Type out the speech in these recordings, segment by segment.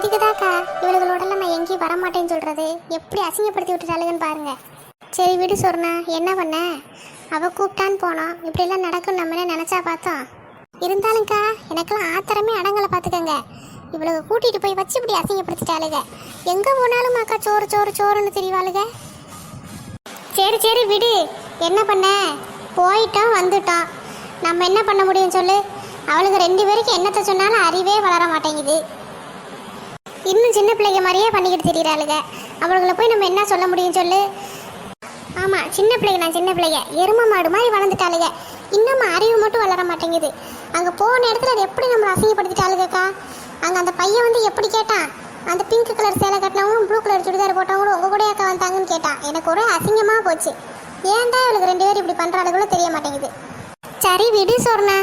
இதுக்குதாக்கா இவளுகளோடலாம் நான் எங்கேயும் வரமாட்டேன்னு சொல்றது. எப்படி அசிங்கப்படுத்தி விட்டுட்டாளுங்கன்னு பாருங்க. சரி விடு சொன்னா என்ன பண்ண, அவ கூப்பிட்டான்னு போனோம். இப்படிலாம் நடக்கும் நம்ம நினைச்சா பார்த்தோம். இருந்தாலும்க்கா எனக்கெல்லாம் ஆத்திரமே அடங்கலை பார்த்துக்கங்க. இவளுக்கு கூட்டிட்டு போய் வச்சு இப்படி அசிங்கப்படுத்திட்டாளுங்க. எங்க போனாலும் அக்கா சோறு சோறு சோறுன்னு தெரியவாளுங்க. சரி சரி விடு, என்ன பண்ண, போயிட்டோம் வந்துட்டோம். நம்ம என்ன பண்ண முடியும் சொல்லு. அவளுக்கு 2 பேருக்கு என்னத்தை சொன்னாலும் அறிவே வளர மாட்டேங்குது. இன்னும் சின்ன பிள்ளைங்க மாதிரியே பண்ணிக்கிட்டு தெரியுறாளுங்க. அவளுகளை போய் நம்ம என்ன சொல்ல முடியும் சொல்லு. ஆமாம் சின்ன பிள்ளைங்க, நான் சின்ன பிள்ளைங்க எரும மாடு மாதிரி வளர்ந்துட்டாளுங்க. இன்னமும் அறிவு மட்டும் வளர மாட்டேங்குது. அங்கே போன இடத்துல அது எப்படி நம்மளை அசிங்கப்படுத்திட்டாளுங்கக்கா. அங்கே அந்த பையன் வந்து எப்படி கேட்டான், அந்த பிங்க் கலர் சேலை கட்டினவங்களும் ப்ளூ கலர் சுடிதார் போட்டவங்களும் உங்கள் கூட அக்கா வந்தாங்கன்னு கேட்டான். எனக்கு ஒரே அசிங்கமாக போச்சு. ஏன்டா இவளுக்கு 2 பேரும் இப்படி பண்ணுறாளுகளோ தெரிய மாட்டேங்குது. சரி விடு சொன்னா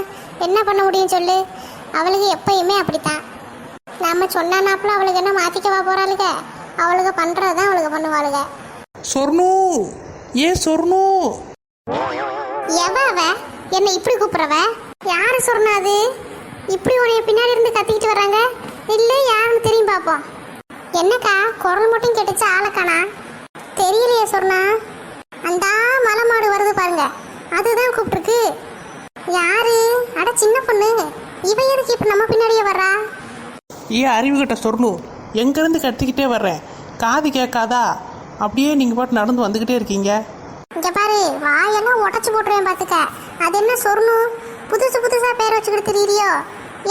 என்ன பண்ண முடியும் சொல்லு. அவளுக்கு எப்பயுமே அப்படித்தான். நம்ம சொன்னாப்புல அவளுக்கு என்ன மாற்றிக்கவா போகிறாளுங்க. அவளுக்கு பண்ணுறது தான் அவளுக்கு பண்ணுவாளுங்க. சொர்ணு, ஏன் சொர்ணு? எவ என்ன இப்படி கூப்பிட்றவ? யாரு சொன்னாது இப்படி உனைய பின்னாடி இருந்து கத்திக்கிட்டு வர்றாங்க? இல்லை யாருன்னு தெரியும் பார்ப்போம். என்னக்கா குரல் மட்டும் கேட்டுச்சு, ஆளக்கானா தெரியலையே சொன்னா. அந்த மலை மாடு வருது பாருங்க, அதுதான் கூப்பிட்டுருக்கு. யாரு? அட சின்ன பொண்ணு, இவ எதுக்கு இப்ப நம்ம பின்னாடியே வர்றா? ஏன் அறிவு கிட்ட சொர்ணு, எங்கேருந்து கத்திக்கிட்டே வர்றேன், காது கேட்காதா? அப்படியே நீங்கள் பாட்டு நடந்து வந்துக்கிட்டே இருக்கீங்க. இங்க பாரு, வாயெல்லாம் உடச்சு போட்டுருவேன் பார்த்துக்க. அது என்ன சொர்ணு, புதுசு புதுசாக பேர் வச்சுக்கிட்டு தெரியலையோ?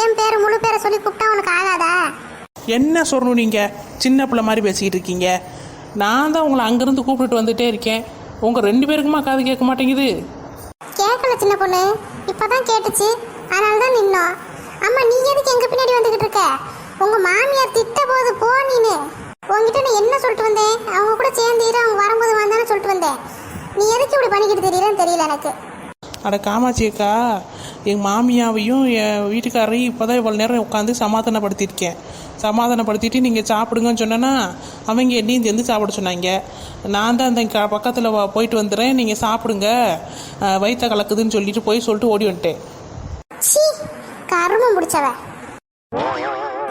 என் பேர் முழு பேரை சொல்லி கூப்பிட்டா உனக்கு ஆகாதா? என்ன சொர்ணு, நீங்கள் சின்ன பிள்ளை மாதிரி பேசிக்கிட்டு இருக்கீங்க. நான் தான் உங்களை அங்கேருந்து கூப்பிட்டுட்டு வந்துகிட்டே இருக்கேன். உங்கள் 2 பேருக்குமா காது கேட்க மாட்டேங்குது? கேட்கல சின்ன பொண்ணு, இப்பதான் கேட்டுச்சு, அதனால தான் நின்னோம். அம்மா நீ எதுக்கு எங்க பின்னாடி வந்துகிட்டு இருக்க? உங்க மாமியார் திட்ட போது போ. நீனு உங்ககிட்ட நான் என்ன சொல்லிட்டு வந்தேன்? அவங்க கூட சேர்ந்து அவங்க வரும்போது வந்தானே சொல்லிட்டு வந்தேன். நீ எதுக்கு இப்படி பண்ணிக்கிட்டு தெரியலன்னு தெரியல எனக்கு. அட காமாட்சி அக்கா, எங்கள் மாமியாவையும் என் வீட்டுக்காரையும் இப்போ தான் இவ்வளோ நேரம் உட்காந்து சமாதானப்படுத்தியிருக்கேன். சமாதானப்படுத்திட்டு நீங்கள் சாப்பிடுங்கன்னு சொன்னேன்னா அவங்க என்னையும் சேர்ந்து சாப்பிட சொன்னாங்க. நான் தான் அந்த பக்கத்தில் போயிட்டு வந்துடுறேன், நீங்கள் சாப்பிடுங்க, வயிற்ற கலக்குதுன்னு சொல்லிட்டு போய் சொல்லிட்டு ஓடி வந்துட்டேன். சீ, கருமம் பிடிச்சவ.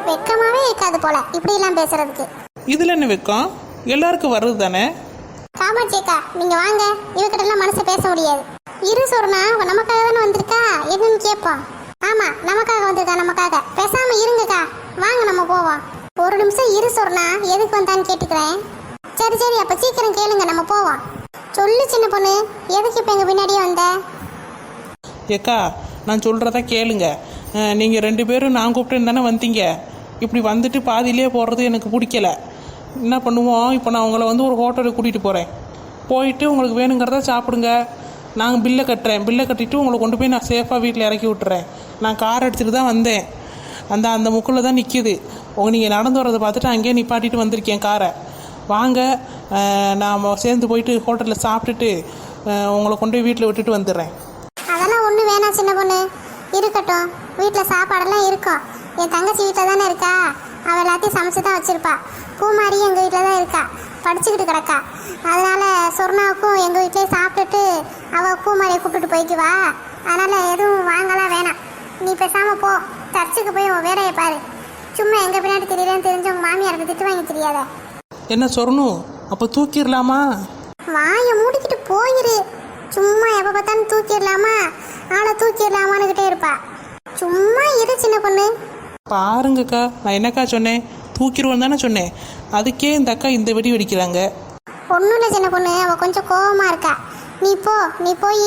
வெக்கமாவே இருக்காது போல இப்படி எல்லாம் பேசுறதுக்கு. இதில் என்ன வெக்கம்? எல்லாருக்கும் வர்றது தானே. காமாட்சியக்கா நீங்க வாங்க, இவகிட்ட எல்லாம் மனசு பேச முடியாது. இரு சொன்னா நமக்காக தானே வந்திருக்கா, என்னன்னு கேட்போம். ஆமா நமக்காக வந்திருக்கா, நமக்காக. பேசாம இருங்கக்கா, வாங்க நம்ம போவோம். ஒரு நிமிஷம் இரு சொன்னா எதுக்கு வந்தான்னு கேட்டுக்கிறேன். சரி சரி, அப்ப சீக்கிரம் கேளுங்க, நம்ம போவோம். சொல்லு சின்ன பொண்ணு, எதுக்கு இப்ப எங்க பின்னாடியே வந்த? ஏக்கா நான் சொல்கிறத கேளுங்க. நீங்கள் 2 பேரும் நான் கூப்பிட்டேன்னு தானே வந்தீங்க. இப்படி வந்துட்டு பாதியிலே போடுறது எனக்கு பிடிக்கல. என்ன பண்ணுவோம், இப்போ நான் உங்களை வந்து ஒரு ஹோட்டலுக்கு கூட்டிகிட்டு போகிறேன். போயிட்டு உங்களுக்கு வேணுங்கிறத சாப்பிடுங்க, நாங்கள் பில்லை கட்டுறேன். பில்லை கட்டிட்டு உங்களை கொண்டு போய் நான் சேஃபாக வீட்டில் இறக்கி விட்டுறேன். நான் கார் எடுத்துகிட்டு தான் வந்தேன். அந்த முக்கில் தான் நிற்கிது. நீங்கள் நடந்து வரதை பார்த்துட்டு அங்கேயே நிப்பாட்டிட்டு வந்திருக்கேன் காரை. வாங்க, நாம் சேர்ந்து போயிட்டு ஹோட்டலில் சாப்பிட்டுட்டு உங்களை கொண்டு போய் வீட்டில் விட்டுட்டு வந்துடுறேன். அதெல்லாம் ஒன்றும் வேணாம் சின்ன பொண்ணு, இருக்கட்டும். வீட்டில் சாப்பாடெல்லாம் இருக்கும். என் தங்கச்சி வீட்டில் தானே இருக்கா, அவள் எல்லாத்தையும் சமைச்சு தான் வச்சுருப்பா. பூமாரி எங்கள் வீட்டில் தான் இருக்கா, படிச்சுக்கிட்டு கிடக்கா. அதனால் சொர்ணாவுக்கும் எங்கள் வீட்டிலே சாப்பிட்டுட்டு அவள் பூமாரியை கூப்பிட்டுட்டு போய்க்குவா. அதனால் எதுவும் வாங்கலாம் வேணாம். நீ பேசாமல் போ, சர்ச்சுக்கு போய் உன் வேலையை பாரு. சும்மா எங்கள் பின்னாடி தெரியலன்னு தெரிஞ்ச உங்கள் மாமியாருக்கு திட்டு வாங்கி தெரியாத. என்ன சொர்ணு, அப்போ தூக்கிடலாமா? வாயை மூடிக்கிட்டு போயிரு. சும்மா எப்போ பார்த்தாலும் தூக்கிடலாமா, ஆளை தூக்கிடலாமான்னுக்கிட்டே இருப்பா. சும்மா இரு சின்ன பொண்ணு. பாருங்கக்கா, நான் என்னக்கா சொன்னேன், தூக்கிடுவோன்னு தானே சொன்னேன். அதுக்கே இந்த அக்கா இந்த வெடி வெடிக்கிறாங்க. ஒன்றும் இல்லை சின்ன பொண்ணு, அவள் கொஞ்சம் கோபமாக இருக்கா. நீ போய்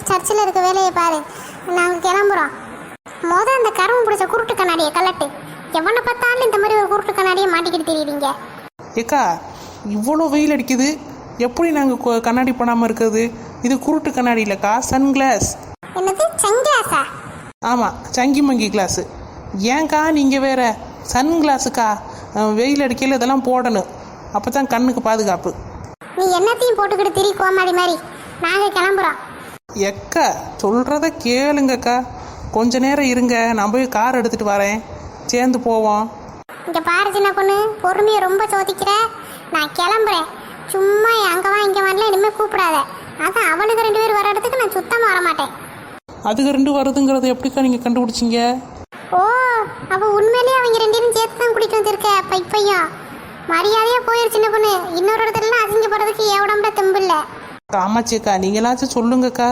சர்ச்சில் இருக்க வேலையை பாரு, நாங்கள் கிளம்புறோம். அந்த கரும்பு பிடிச்ச குருட்டு கண்ணாடியை கலட்டு. எவனை பார்த்தாலும் இந்த மாதிரி ஒரு குருட்டு கண்ணாடியை மாட்டிக்கிட்டு தெரியுறீங்க. ஏக்கா இவ்வளோ வெயில் அடிக்குது, எப்படி நாங்கள் கண்ணாடி போடாமல் இருக்கிறது? இது குருட்டு கண்ணாடி இல்லைக்கா, சன்கிளாஸ். என்னது சங்கிளாஸா? ஆமாம், சங்கி மங்கி கிளாஸு. ஏன்க்கா நீங்கள் வேற சன்கிளாஸுக்கா? வெயில் அடிக்கையில் இதெல்லாம் போடணும், அப்போ தான் கண்ணுக்கு பாதுகாப்பு. நீ என்னத்தையும் போட்டுக்கிட்டு திரி கோமாடி மாதிரி. நாங்கள் கிளம்புறோம். எக்கா சொல்கிறத கேளுங்கக்கா, கொஞ்ச நேரம் இருங்க, நான் போய் கார் எடுத்துகிட்டு வரேன், சேர்ந்து போவோம். இங்கே பாரு சின்ன பொண்ணு, பொறுமையை ரொம்ப சோதிக்கிற. நான் கிளம்புறேன். சும்மா அங்கே வா இங்கே வரல இனிமேல் கூப்பிடாத. அதான் அவனுக்கு 2 பேர் வர இடத்துக்கு நான் சுத்தமாக வரமாட்டேன். அதுக்கு 2 வருதுங்கிறத எப்படிக்கா நீங்கள் கண்டுபிடிச்சிங்க? ஓ அவ உண்மையிலேயே அவங்க ரெண்டு பேரும் சேர்த்து தான் கூட்டிட்டு வந்திருக்க இப்பையும் மரியாதையா போயிரு சின்ன பொண்ணு. இன்னொரு இடத்துல அசிங்கப்படுறதுக்கு எவ்வளோ தெம்பு இல்லை. காமாட்சியக்கா நீங்களாச்சும் சொல்லுங்கக்கா,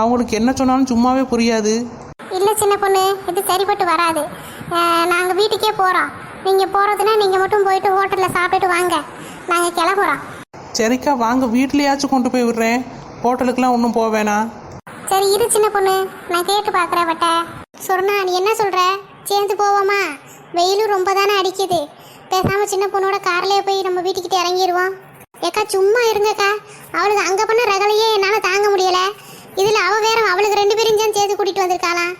அவங்களுக்கு என்ன சொன்னாலும் சும்மாவே புரியாது. இல்லை சின்ன பொண்ணு, இது சரிப்பட்டு வராது. நாங்கள் வீட்டுக்கே போகிறோம். நீங்கள் போகிறதுனா நீங்கள் மட்டும் போயிட்டு ஹோட்டலில் சாப்பிட்டுட்டு வாங்க, நாங்கள் கிளம்புறோம். சரிக்கா வாங்க, வீட்லயாச்சும் கொண்டு போய் விடுறேன், ஹோட்டலுக்குலாம் ஒன்றும் போக வேணாம். சரி இரு சின்ன பொண்ணு, நான் கேட்டு பார்க்குறேன். வட்ட சொன்னா நீ என்ன சொல்கிற? சேர்ந்து போவோமா? வெயிலும் ரொம்ப தானே அடிக்குது. பேசாமல் சின்ன பொண்ணோட கார்லேயே போய் நம்ம வீட்டுக்கிட்ட இறங்கிடுவோம். ஏக்கா சும்மா இருங்கக்கா, அவளுக்கு அங்கே பண்ண ரகலையே என்னால் தாங்க முடியலை. இதில் அவள் வேற அவளுக்கு ரெண்டு பேரும் சேர்ந்து கூட்டிகிட்டு வந்திருக்காளாம்.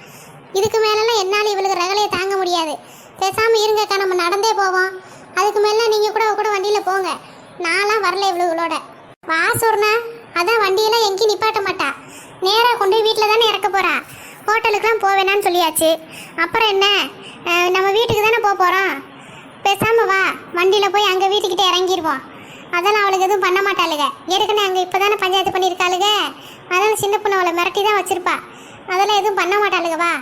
இதுக்கு மேலெல்லாம் என்னால் இவளுக்கு ரகலையை தாங்க முடியாது. பேசாமல் இருங்கக்கா, நம்ம நடந்தே போவோம். அதுக்கு மேலே நீங்கள் கூட வண்டியில் போங்க, நான்லாம் வரல இவளுகளோட. வா சொன்னா, அதான் வண்டியெல்லாம் எங்கேயும் நிப்பாட்ட மாட்டா, நேராக கொண்டு போய் வீட்டில் தானே இறக்க போகிறா. ஹோட்டலுக்குலாம் போவேனான்னு சொல்லியாச்சு. அப்புறம் என்ன, நம்ம வீட்டுக்கு தானே போக போகிறோம். பேசாமல் வா, வண்டியில் போய் அங்கே வீட்டுக்கிட்ட இறங்கிடுவோம். அதெல்லாம் அவளுக்கு எதுவும் பண்ண மாட்டாளுங்க. ஏற்கனவே அங்கே இப்போ தானே பஞ்சாயத்து பண்ணியிருக்காளுங்க. அதனால் சின்ன பொண்ணு அவளை மிரட்டி தான் வச்சிருப்பா. அதெல்லாம் எதுவும் பண்ண மாட்டாளுங்க. வா.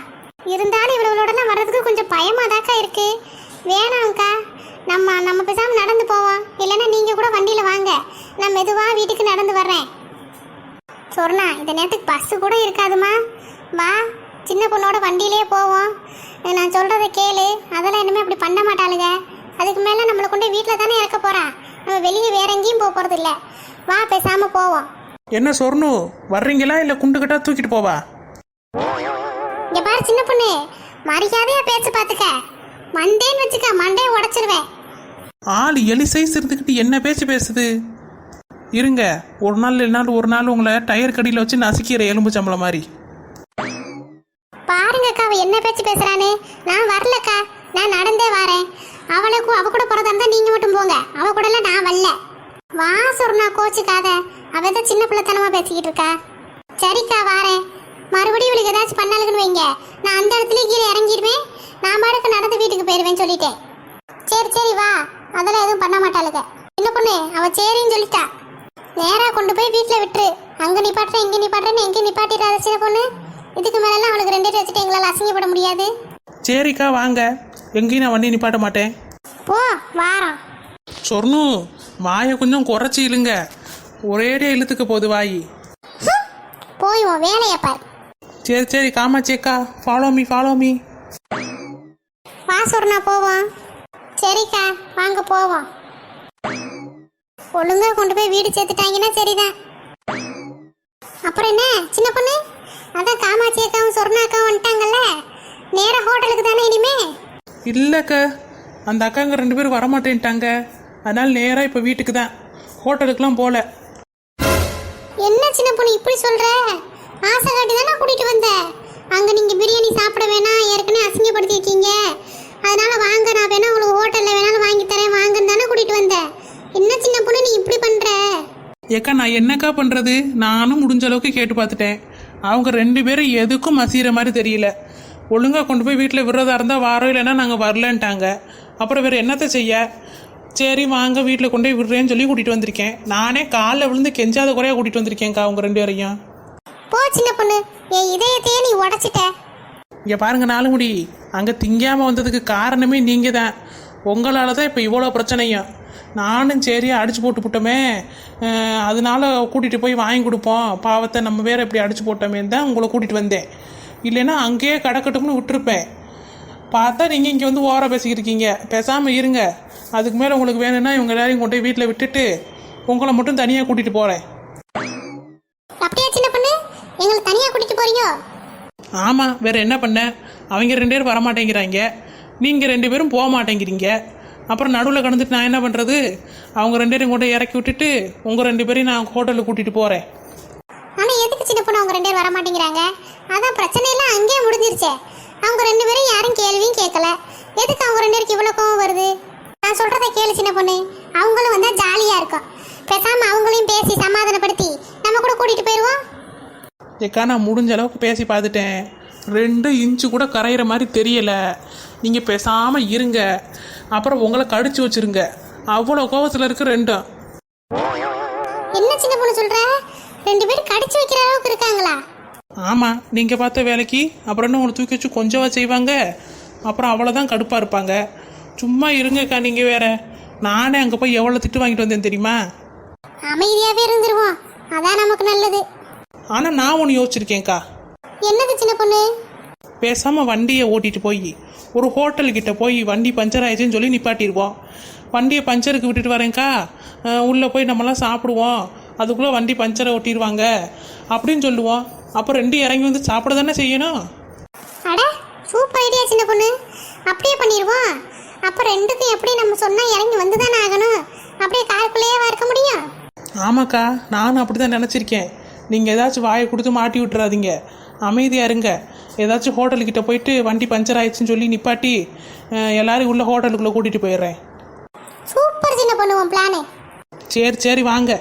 இருந்தாலும் இவளோடலாம் வர்றதுக்கு கொஞ்சம் பயமாக தாக்கா இருக்கு. வேணாம்க்கா, நம்ம பேசாமல் நடந்து போவோம். இல்லைன்னா நீங்கள் கூட வண்டியில் வாங்க, நான் மெதுவாக வீட்டுக்கு நடந்து வர்றேன். சொன்னா இந்த நேரத்துக்கு பஸ்ஸு கூட இருக்காதுமா. வா, சின்ன பொண்ணோட வண்டியிலே போவோம். நான் சொல்கிறத கேளு, அதெல்லாம் இனிமேல் அப்படி பண்ண மாட்டாளுங்க. அதுக்கு மேலே நம்மளை கொண்டு வீட்டில் தானே இறக்க போகிறா, நம்ம வெளியே வேற எங்கேயும் போக போகிறது இல்லை. வா பேசாமல் போவோம். என்ன சொர்ணு, வர்றீங்களா இல்லை குண்டுகிட்டா தூக்கிட்டு போவா? இங்க பாரு சின்ன பொண்ணு, மரியாதையா பேச்சு பார்த்துக்க. மண்டேன்னு வச்சுக்க, மண்டையை உடைச்சிருவேன். ஆள் எலி சைஸ் இருந்துக்கிட்டு என்ன பேச்சு பேசுது? இருங்க, ஒரு நாள் இல்லைனாலும் ஒரு நாள் உங்களை டயர் கடியில் வச்சு நசுக்கிற எலும்பு சம்பளம் மாதிரி. பாருங்கக்கா அவ என்ன பேச்சு பேசுறானே. நான் வரலக்கா, நான் நடந்தே வரேன். அவ கூட போறதா இருந்தா நீங்க மட்டும் போங்க, அவ கூட எல்லாம் நான் வரல. வா சொன்னா கோச்சுக்காத, அவ தான் சின்ன பிள்ளைத்தனமா பேசிக்கிட்டு இருக்கா. சரிக்கா வாரேன். மறுபடியும் இவளுக்கு ஏதாச்சும் பண்ணாளுக்குன்னு வைங்க, நான் அந்த இடத்துல கீழே இறங்கிடுவேன். நான் பாட்டுக்கு நடந்து வீட்டுக்கு போயிடுவேன் சொல்லிட்டேன். சரி வா, அதெல்லாம் எதுவும் பண்ண மாட்டாளுங்க. சின்ன பொண்ணு அவ சரின்னு சொல்லிட்டா. நேரா கொண்டு போய் வீட்டில் விட்டுரு. அங்க நிப்பாட்டுறேன் இங்க நிப்பாட்டுறேன்னு எங்கே நிப்பாட்டிடாத சின்ன பொண்ணு. இதுக்கு மேலாம் அவளுக்கு ரெண்டு பேர் வச்சுட்டு எங்களால் அசிங்கப்பட முடியாது. சரிக்கா வாங்க, எங்கேயும் நான் வண்டி நிப்பாட்ட மாட்டேன். போ வாரம். சொர்ணு வாயை கொஞ்சம் குறைச்சி இழுங்க, ஒரேடியாக இழுத்துக்க போகுது வாய். போய் உன் வேலையை பாரு. சரி காமாட்சியக்கா, ஃபாலோ மீ. வா சொன்னா போவோம். சரிக்கா வாங்க போவோம். ஒழுங்கா கொண்டு போய் வீடு சேர்த்துட்டாங்கன்னா சரிதான். அப்புறம் என்ன சின்ன பொண்ணு, அதான் காமாட்சி அக்காவும் சொர்ணா அக்காவும் வந்துட்டாங்கல்ல, நேரா ஹோட்டலுக்கு தானே இனிமே? இல்லைக்கா, அந்த அக்காங்க ரெண்டு பேரும் வரமாட்டேன்ட்டாங்க, அதனால நேராக இப்போ வீட்டுக்கு தான், ஹோட்டலுக்குலாம் போகல. என்ன சின்ன பொண்ணு இப்படி சொல்ற? ஆசை காட்டி தானே கூட்டிட்டு வந்த. அங்க நீங்க பிரியாணி சாப்பிட வேணாம், ஏற்கனவே அசிங்கப்படுத்திருக்கீங்க, அதனால வாங்க நான் வேணா உங்களுக்கு ஹோட்டல்ல வேணாலும் வாங்கி தரேன் வாங்கன்னு தானே கூட்டிட்டு வந்தேன். என்ன சின்ன பொண்ணு நீ இப்படி பண்ற? ஏக்கா நான் என்னக்கா பண்ணுறது, நானும் முடிஞ்ச அளவுக்கு கேட்டு பார்த்துட்டேன். அவங்க ரெண்டு பேரும் எதுக்கும் மசீர மாதிரி தெரியல. ஒழுங்காக கொண்டு போய் வீட்டில் விடுறதா இருந்தால் வாரம், இல்லைன்னா நாங்கள் வரலன்ட்டாங்க. அப்புறம் வேறு என்னத்தை செய்ய? சரி வாங்க வீட்டில் கொண்டு போய் விடுறேன்னு சொல்லி கூட்டிகிட்டு வந்திருக்கேன். நானே காலில் விழுந்து கெஞ்சாத குறையாக கூட்டிகிட்டு வந்திருக்கேன்க்கா அவங்க ரெண்டு பேரையும். போ சின்ன பொண்ணு, என் இதயத்தையே நீ உடைச்சிட்ட. இங்கே பாருங்க நாலுமுடி, அங்கே திங்காமல் வந்ததுக்கு காரணமே நீங்கள் தான். உங்களால் தான் இப்போ இவ்வளோ பிரச்சனையும். நானும் சரி அடிச்சு போட்டுவிட்டோமே, அதனால கூட்டிகிட்டு போய் வாங்கி கொடுப்போம், பாவத்தை நம்ம வேற இப்படி அடிச்சு போட்டோமே தான் உங்களை கூட்டிகிட்டு வந்தேன். இல்லைன்னா அங்கேயே கடக்கட்டும்னு விட்டுருப்பேன். பார்த்தா நீங்கள் இங்கே வந்து ஓரம் பேசிக்கிருக்கீங்க. பேசாமல் இருங்க, அதுக்கு மேலே உங்களுக்கு வேணும்னா இவங்க எல்லாரையும் கொண்டு போய் வீட்டில் விட்டுட்டு உங்களை மட்டும் தனியாக கூட்டிகிட்டு போகிறேன். அப்படியே சின்ன பொண்ணு, எங்களை தனியாக கூட்டிகிட்டு போறீங்க? ஆமாம், வேறு என்ன பண்ண, அவங்க ரெண்டு பேரும் வரமாட்டேங்கிறாங்க, நீங்கள் ரெண்டு பேரும் போக மாட்டேங்கிறீங்க. அப்புறம் நடுவில் கடந்துட்டு நான் என்ன பண்ணுறது? அவங்க ரெண்டு பேரும் கொண்டு இறக்கி விட்டுட்டு உங்கள் ரெண்டு பேரையும் நான் ஹோட்டலுக்கு கூட்டிகிட்டு போகிறேன். ஆனால் எதுக்கு சின்ன பொண்ணு அவங்க ரெண்டு பேரும் வர மாட்டேங்கிறாங்க? அதான் பிரச்சனையெல்லாம் அங்கேயே முடிஞ்சிருச்சே. அவங்க ரெண்டு பேரும் யாரும் கேள்வியும் கேட்கல, எதுக்கு அவங்க ரெண்டு பேருக்கு இவ்வளோ கோவம் வருது? நான் சொல்கிறத கேளு சின்ன பொண்ணு, அவங்களும் வந்தால் ஜாலியாக இருக்கும். பேசாமல் அவங்களையும் பேசி சமாதானப்படுத்தி நம்ம கூட கூட்டிகிட்டு போயிடுவோம். ஏக்கா நான் முடிஞ்ச அளவுக்கு பேசி பார்த்துட்டேன், 2 இன்ச்சு கூட கரையிற மாதிரி தெரியலை. நீங்கள் பேசாமல் இருங்க, அப்புறம் உங்களை கடிச்சு வச்சிருங்க. அவ்வளோ கோவத்தில் இருக்கு ரெண்டும். என்ன சின்ன பொண்ணு சொல்ற? 2 பேரும் கடிச்சு வைக்கிற அளவுக்கு இருக்காங்களா? ஆமாம், நீங்கள் பார்த்த வேலைக்கு அப்புறம் என்ன உங்களை தூக்கி வச்சு கொஞ்சவா செய்வாங்க? அப்புறம் அவ்வளோதான் கடுப்பாக இருப்பாங்க. சும்மா இருங்கக்கா, நீங்கள் வேற. நானே அங்கே போய் எவ்வளோ திட்டு வாங்கிட்டு வந்தேன் தெரியுமா? அமைதியாவே இருந்துருவோம், அதான் நமக்கு நல்லது. ஆனால் நான் ஒன்று யோசிச்சிருக்கேன்க்கா. என்னது சின்ன பொண்ணு? பேசாமல் வண்டியை ஓட்டிட்டு போய் ஒரு ஹோட்டல்கிட்ட போய் வண்டி பஞ்சர் ஆயிடுச்சுன்னு சொல்லி நிப்பாட்டிடுவோம். வண்டியை பஞ்சருக்கு விட்டுட்டு வரேன்க்கா, உள்ளே போய் நம்மளாம் சாப்பிடுவோம், அதுக்குள்ளே வண்டி பஞ்சரை ஒட்டிடுவாங்க அப்படின்னு சொல்லுவோம். அப்புறம் 2 இறங்கி வந்து சாப்பிட தானே செய்யணும். அட சூப்பர் ஐடியா சின்ன பொண்ணு, அப்படியே பண்ணிடுவோம். அப்போ 2க்கும் எப்படி நம்ம சொன்னால் இறங்கி வந்து தானே ஆகணும், அப்படியே காருக்குள்ளேயே இருக்க முடியும். ஆமாக்கா, நானும் அப்படி தான் நினச்சிருக்கேன். நீங்கள் ஏதாச்சும் வாயை கொடுத்து மாட்டி விட்டுறாதீங்க, அமைதியாக இருங்க. ஏதாச்சும் ஹோட்டலுக்கிட்ட போயிட்டு வண்டி பஞ்சர் ஆயிடுச்சுன்னு சொல்லி நிப்பாட்டி எல்லாரும் உள்ள ஹோட்டலுக்குள்ளே கூட்டிகிட்டு போயிடுறேன். சூப்பர் சின்ன பொண்ணு உன் பிளானு. சரி சரி வாங்க.